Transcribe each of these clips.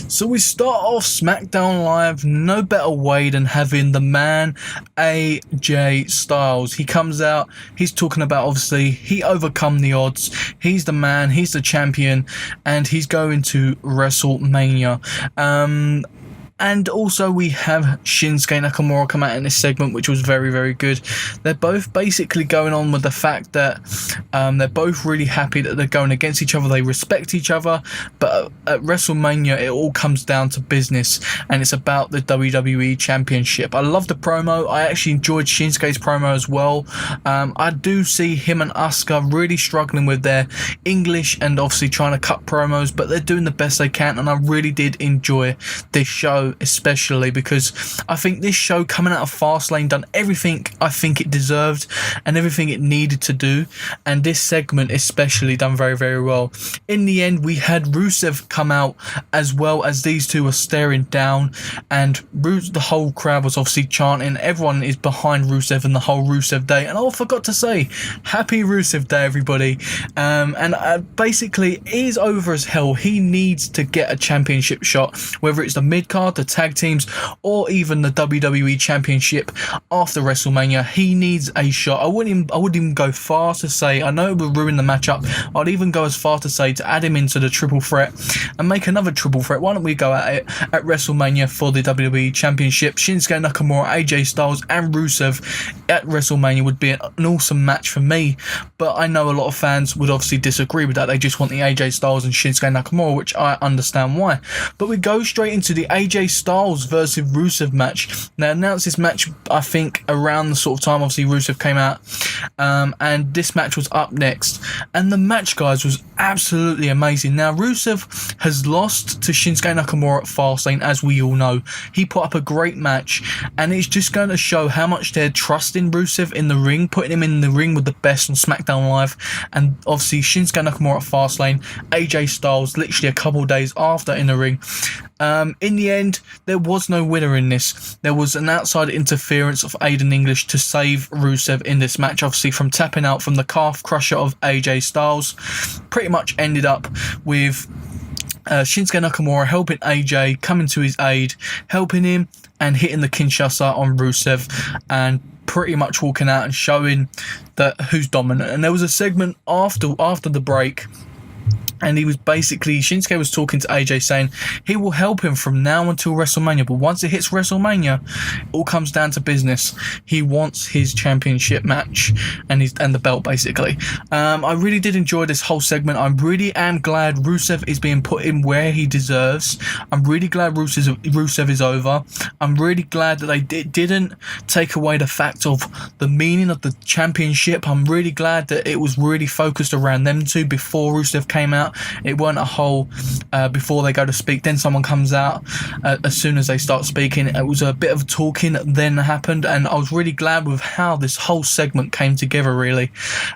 So we start off SmackDown Live, no better way than having the man AJ Styles. He comes out, he's talking about obviously he overcome the odds, he's the man, he's the champion, and he's going to WrestleMania. And also we have Shinsuke Nakamura come out in this segment, which was very, very good. They're both basically going on with the fact that they're both really happy that they're going against each other. They respect each other. But at WrestleMania, it all comes down to business. And it's about the WWE Championship. I love the promo. I actually enjoyed Shinsuke's promo as well. I do see him and Asuka really struggling with their English and obviously trying to cut promos. But they're doing the best they can. And I really did enjoy this show, especially because I think this show coming out of Fastlane done everything I think it deserved and everything it needed to do, and this segment especially done very, very well. In the end, we had Rusev come out as well, as these two were staring down, and the whole crowd was obviously chanting. Everyone is behind Rusev and the whole Rusev Day, and I forgot to say happy Rusev Day, everybody. Basically he's over as hell. He needs to get a championship shot, whether it's the mid-card, the tag teams, or even the WWE Championship after WrestleMania. He needs a shot. I wouldn't even go far to say, I know it would ruin the matchup, I'd even go as far to say to add him into the triple threat and make another triple threat. Why don't we go at it at WrestleMania for the WWE Championship? Shinsuke Nakamura, AJ Styles and Rusev at WrestleMania would be an awesome match for me, but I know a lot of fans would obviously disagree with that. They just want the AJ Styles and Shinsuke Nakamura, which I understand why. But we go straight into the AJ Styles versus Rusev match. They announced this match, I think, around the sort of time obviously Rusev came out, and this match was up next. And the match, guys, was absolutely amazing. Now, Rusev has lost to Shinsuke Nakamura at Fastlane, as we all know. He put up a great match, and it's just going to show how much they're trusting Rusev in the ring, putting him in the ring with the best on SmackDown Live. And obviously Shinsuke Nakamura at Fastlane, AJ Styles literally a couple days after in the ring. In the end, there was no winner in this. There was an outside interference of Aiden English to save Rusev in this match, obviously from tapping out from the calf crusher of AJ Styles. Pretty much ended up with Shinsuke Nakamura helping AJ, coming to his aid, helping him and hitting the Kinshasa on Rusev, and pretty much walking out and showing that who's dominant. And there was a segment after the break, and he was basically, Shinsuke was talking to AJ saying he will help him from now until WrestleMania, but once it hits WrestleMania, it all comes down to business. He wants his championship match and the belt, basically. I really did enjoy this whole segment. I really am glad Rusev is being put in where he deserves. I'm really glad Rusev is over. I'm really glad that they didn't take away the fact of the meaning of the championship. I'm really glad that it was really focused around them two before Rusev came out. It weren't a whole before they go to speak, then someone comes out as soon as they start speaking. It was a bit of talking then happened, and I was really glad with how this whole segment came together, really.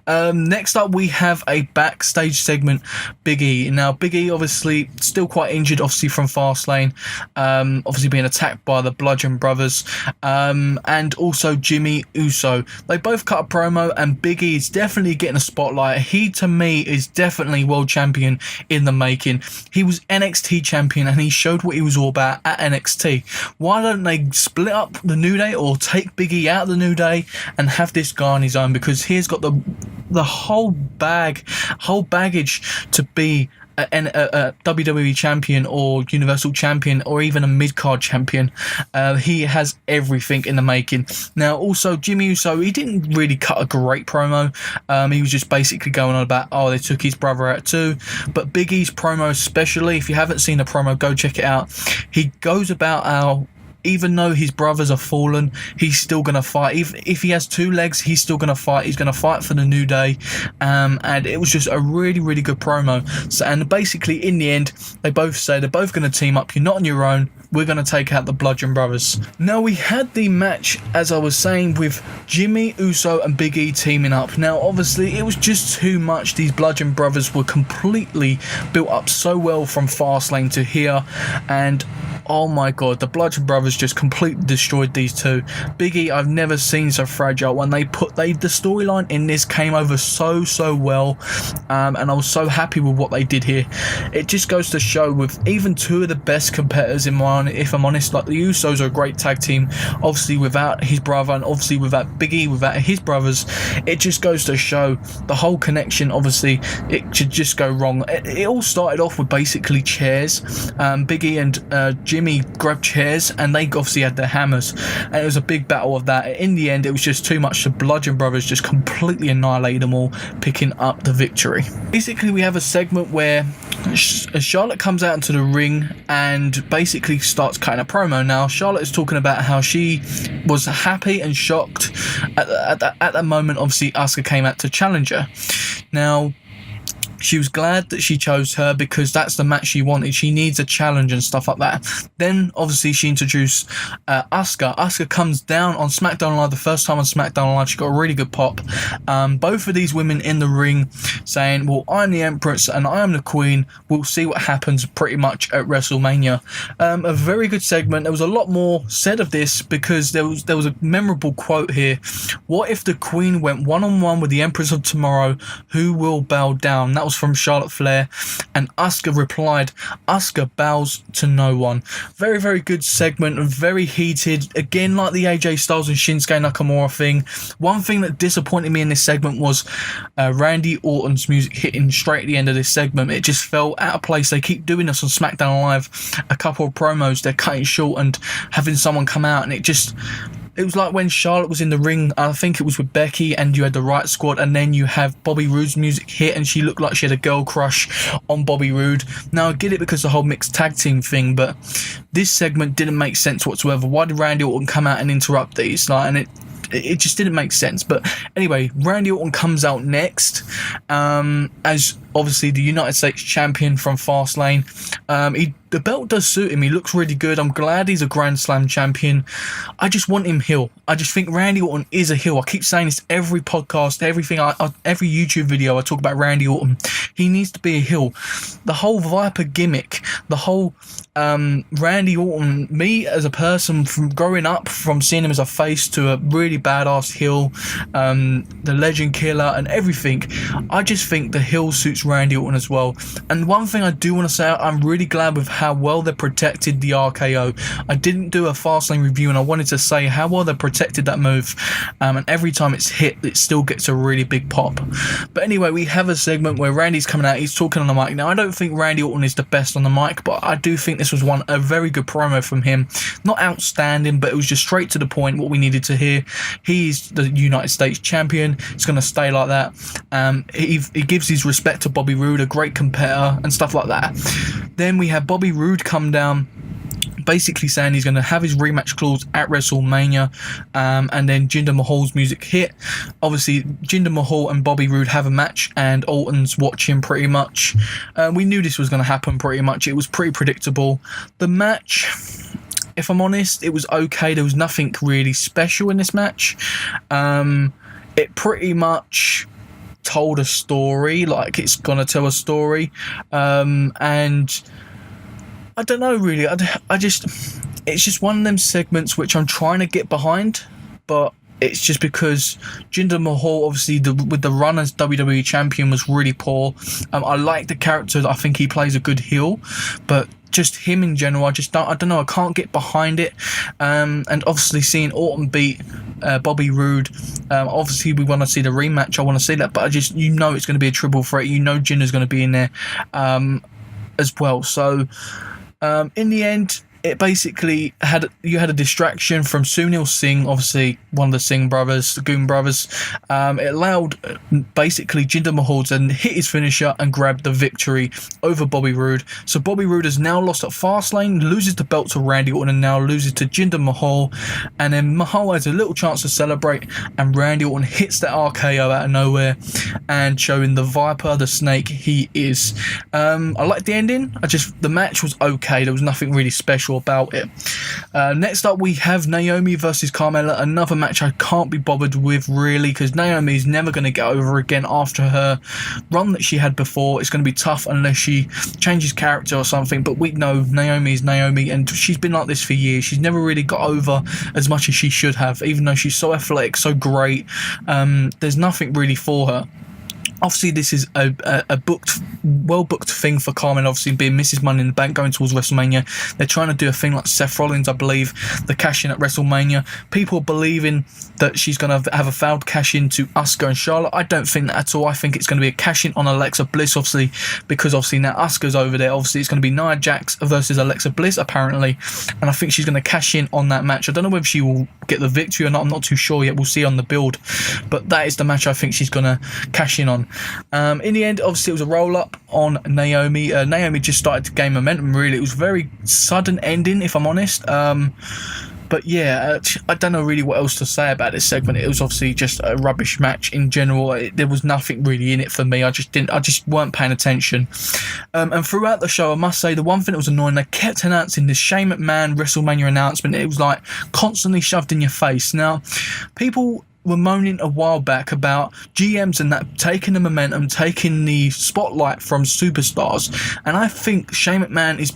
Next up, we have a backstage segment, Big E. Now, Big E obviously still quite injured, obviously from Fastlane, obviously being attacked by the Bludgeon Brothers, and also Jimmy Uso. They both cut a promo, and Big E is definitely getting a spotlight. He, to me, is definitely world champion in the making. He was NXT champion and he showed what he was all about at NXT. Why don't they split up the New Day or take Big E out of the New Day and have this guy on his own, because he's got the whole baggage to be a WWE champion or Universal champion or even a mid-card champion. He has everything in the making. Now, also, Jimmy Uso, he didn't really cut a great promo. He was just basically going on about, they took his brother out too. But Big E's promo especially, if you haven't seen the promo, go check it out. He goes about how even though his brothers are fallen, he's still going to fight. If he has two legs, he's still going to fight. He's going to fight for the New Day. And it was just a really, really good promo. So, and basically, in the end, they both say they're both going to team up. You're not on your own. We're going to take out the Bludgeon Brothers. Now, we had the match, as I was saying, with Jimmy Uso and Big E teaming up. Now, obviously, it was just too much. These Bludgeon Brothers were completely built up so well from Fastlane to here. And Oh my god, the Bludgeon Brothers just completely destroyed these two. Big E, I've never seen so fragile. When the storyline in this came over so well, and I was so happy with what they did here. It just goes to show, with even two of the best competitors in mine, if I'm honest, like the Usos are a great tag team, obviously without his brother, and obviously without Big E, without his brothers, it just goes to show the whole connection. Obviously, it should just go wrong. It all started off with basically chairs. Big E and Jimmy grabbed chairs, and they obviously had their hammers, and it was a big battle of that. In the end, it was just too much. The Bludgeon Brothers just completely annihilated them all, picking up the victory. Basically, we have a segment where Charlotte comes out into the ring and basically starts cutting a promo. Now, Charlotte is talking about how she was happy and shocked at that moment. Obviously, Asuka came out to challenge her. Now, she was glad that she chose her because that's the match she wanted. She needs a challenge and stuff like that. Then, obviously, she introduced Asuka. Asuka comes down on SmackDown Live, the first time on SmackDown Live. She got a really good pop. Both of these women in the ring saying, well, I'm the Empress and I am the Queen. We'll see what happens pretty much at WrestleMania. A very good segment. There was a lot more said of this because there was a memorable quote here. What if the Queen went one-on-one with the Empress of Tomorrow? Who will bow down? That was from Charlotte Flair, and Asuka replied, Asuka bows to no one. Very, very good segment, very heated, again like the AJ Styles and Shinsuke Nakamura thing. One thing that disappointed me in this segment was Randy Orton's music hitting straight at the end of this segment. It just felt out of place. They keep doing this on SmackDown Live, a couple of promos, they're cutting short and having someone come out, and it was like when Charlotte was in the ring, I think it was with Becky, and you had the Right Squad, and then you have Bobby Roode's music hit, and she looked like she had a girl crush on Bobby Roode. Now, I get it because the whole mixed tag team thing, but this segment didn't make sense whatsoever. Why did Randy Orton come out and interrupt these? It just didn't make sense. But anyway, Randy Orton comes out next as obviously the United States champion from Fastlane. The belt does suit him. He looks really good. I'm glad he's a Grand Slam champion. I just want him heel. I just think Randy Orton is a heel. I keep saying this every podcast, everything, every YouTube video I talk about Randy Orton. He needs to be a heel. The whole Viper gimmick, the whole Randy Orton, me as a person from growing up, from seeing him as a face to a really badass heel, the legend killer and everything, I just think the heel suits Randy Orton as well. And one thing I do want to say, I'm really glad with how well they protected the RKO. I didn't do a Fastlane review, and I wanted to say how well they protected that move, and every time it's hit, it still gets a really big pop. But anyway, we have a segment where Randy's coming out, he's talking on the mic. Now, I don't think Randy Orton is the best on the mic, but I do think this was a very good promo from him. Not outstanding, but it was just straight to the point, what we needed to hear. He's the United States champion. It's going to stay like that. He gives his respect to Bobby Roode, a great competitor, and stuff like that. Then we have Bobby Roode come down, basically saying he's going to have his rematch clause at WrestleMania, and then Jinder Mahal's music hit. Obviously, Jinder Mahal and Bobby Roode have a match, and Orton's watching pretty much. We knew this was going to happen pretty much. It was pretty predictable. The match, if I'm honest, it was okay. There was nothing really special in this match. It pretty much told a story, like it's gonna tell a story, and I don't know really. It's just one of them segments which I'm trying to get behind, but it's just because Jinder Mahal, obviously, with the run as WWE champion, was really poor. I like the character. I think he plays a good heel, but just him in general, I don't know. I can't get behind it. And obviously, seeing Orton beat Bobby Roode, obviously we want to see the rematch. I want to see that, but it's going to be a triple threat. Jinder's going to be in there as well. So in the end, it basically had a distraction from Sunil Singh, obviously one of the Singh brothers, the Goon brothers. It allowed basically Jinder Mahal to hit his finisher and grab the victory over Bobby Roode. So Bobby Roode has now lost at Fastlane, loses the belt to Randy Orton, and now loses to Jinder Mahal. And then Mahal has a little chance to celebrate, and Randy Orton hits that RKO out of nowhere, and showing the Viper, the Snake, he is. I like the ending. The match was okay. There was nothing really special special about it. Next up, we have Naomi versus Carmella. Another match I can't be bothered with, really, because Naomi is never going to get over again after her run that she had before. It's going to be tough unless she changes character or something, but we know Naomi is Naomi, and she's been like this for years. She's never really got over as much as she should have, even though she's so athletic, so great. There's nothing really for her. Obviously, this is a well-booked thing for Carmen, obviously being Mrs. Money in the Bank going towards WrestleMania. They're trying to do a thing like Seth Rollins, I believe, the cash-in at WrestleMania. People believing that she's going to have a failed cash-in to Asuka and Charlotte. I don't think that at all. I think it's going to be a cash-in on Alexa Bliss, obviously, because obviously now Asuka's over there. Obviously, it's going to be Nia Jax versus Alexa Bliss, apparently, and I think she's going to cash in on that match. I don't know whether she will get the victory or not. I'm not too sure yet. We'll see on the build, but that is the match I think she's going to cash in on. In the end, obviously, it was a roll-up on Naomi. Naomi just started to gain momentum, really. It was a very sudden ending, if I'm honest. But yeah, I don't know really what else to say about this segment. It was obviously just a rubbish match in general. There was nothing really in it for me. I just weren't paying attention. And throughout the show, I must say, the one thing that was annoying, they kept announcing this Shane McMahon WrestleMania announcement. It was like constantly shoved in your face. Now, people were moaning a while back about GMs and that taking the momentum, taking the spotlight from superstars, and I think Shane McMahon is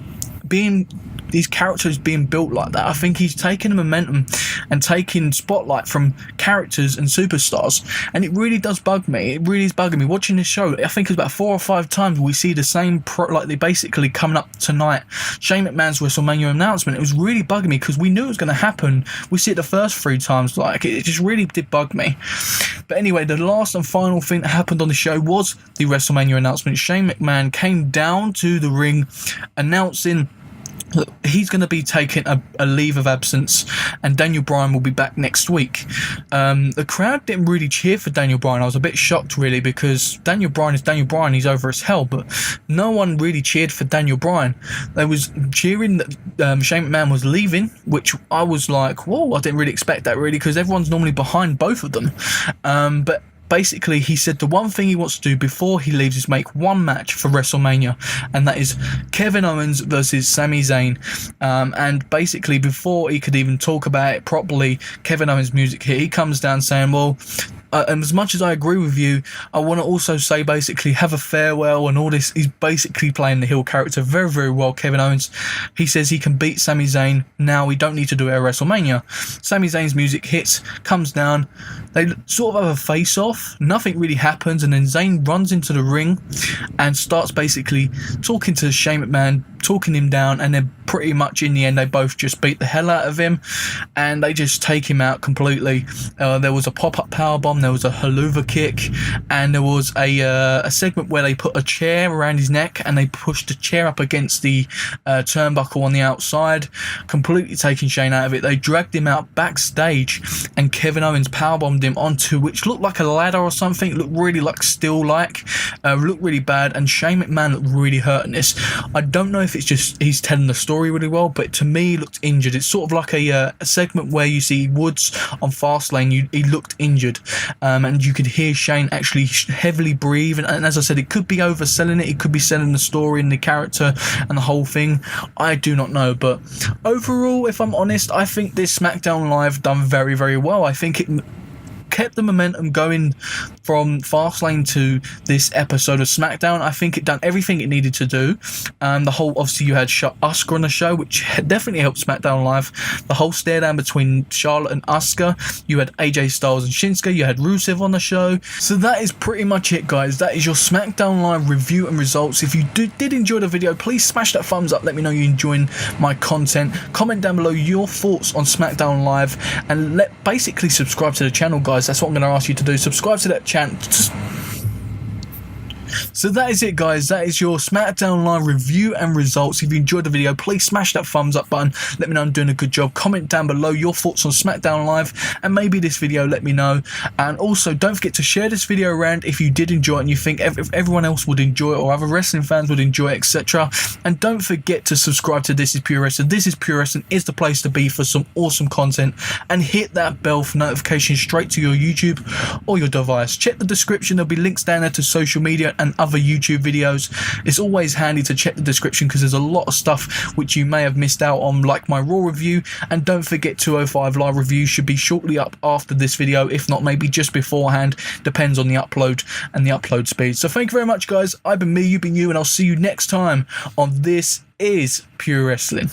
being these characters being built like that. I think he's taking the momentum and taking spotlight from characters and superstars, and it really does bug me. It really is bugging me watching this show. I think it's about 4 or 5 times we see the same like they basically coming up tonight, Shane McMahon's WrestleMania announcement. It was really bugging me because we knew it was going to happen. We see it the first 3 times. Like, it just really did bug me. But anyway, the last and final thing that happened on the show was the WrestleMania announcement. Shane McMahon came down to the ring announcing he's going to be taking a leave of absence, and Daniel Bryan will be back next week. The crowd didn't really cheer for Daniel Bryan. I was a bit shocked, really, because Daniel Bryan is Daniel Bryan. He's over as hell, but no one really cheered for Daniel Bryan. They was cheering that Shane McMahon was leaving, which I was like, whoa, I didn't really expect that, really, because everyone's normally behind both of them. But basically, he said the one thing he wants to do before he leaves is make one match for WrestleMania, and that is Kevin Owens versus Sami Zayn. And basically, before he could even talk about it properly, Kevin Owens' music hit. He comes down saying, well, and as much as I agree with you, I want to also say basically have a farewell and all this. He's basically playing the heel character very, very well, Kevin Owens. He says he can beat Sami Zayn now. We don't need to do it at WrestleMania. Sami Zayn's music hits, comes down. They sort of have a face-off. Nothing really happens, and then Zayn runs into the ring and starts basically talking to Shane McMahon, talking him down, and then pretty much in the end they both just beat the hell out of him and they just take him out completely. There was a pop-up powerbomb, there was a haluva kick, and there was a segment where they put a chair around his neck and they pushed the chair up against the turnbuckle on the outside, completely taking Shane out of it. They dragged him out backstage and Kevin Owens powerbombed him onto, which looked like a ladder or something. It looked really like steel-like, looked really bad, and Shane McMahon looked really hurt in this. I don't know if it's just he's telling the story really well, but to me he looked injured. It's sort of like a segment where you see Woods on FASTLANE. He looked injured, and you could hear Shane actually heavily breathe, and as I said, it could be overselling it, could be selling the story and the character and the whole thing. I do not know, but overall, if I'm honest, I think this SmackDown Live done very, very well. I think it kept the momentum going from Fastlane to this episode of SmackDown. I think it done everything it needed to do. The whole, obviously you had Asuka on the show, which definitely helped SmackDown Live. The whole stare down between Charlotte and Asuka. You had AJ Styles and Shinsuke. You had Rusev on the show. So that is pretty much it, guys. That is your SmackDown Live review and results. If you did enjoy the video, please smash that thumbs up. Let me know you're enjoying my content. Comment down below your thoughts on SmackDown Live, and basically subscribe to the channel, guys. That's what I'm going to ask you to do. Subscribe to that channel. So that is it, guys. That is your SmackDown Live review and results. If you enjoyed the video, please smash that thumbs up button. Let me know I'm doing a good job. Comment down below your thoughts on SmackDown Live, and maybe this video, let me know. And also, don't forget to share this video around if you did enjoy it and you think if everyone else would enjoy it or other wrestling fans would enjoy it, etc. And don't forget to subscribe to This Is Pure Wrestling. This Is Pure Wrestling is the place to be for some awesome content. And hit that bell for notifications straight to your YouTube or your device. Check the description. There'll be links down there to social media and other YouTube videos. It's always handy to check the description because there's a lot of stuff which you may have missed out on, like my Raw review. And don't forget, 205 Live review should be shortly up after this video, if not maybe just beforehand. Depends on the upload and the upload speed. So thank you very much, guys. I've been me, you've been you, and I'll see you next time on This Is Pure Wrestling.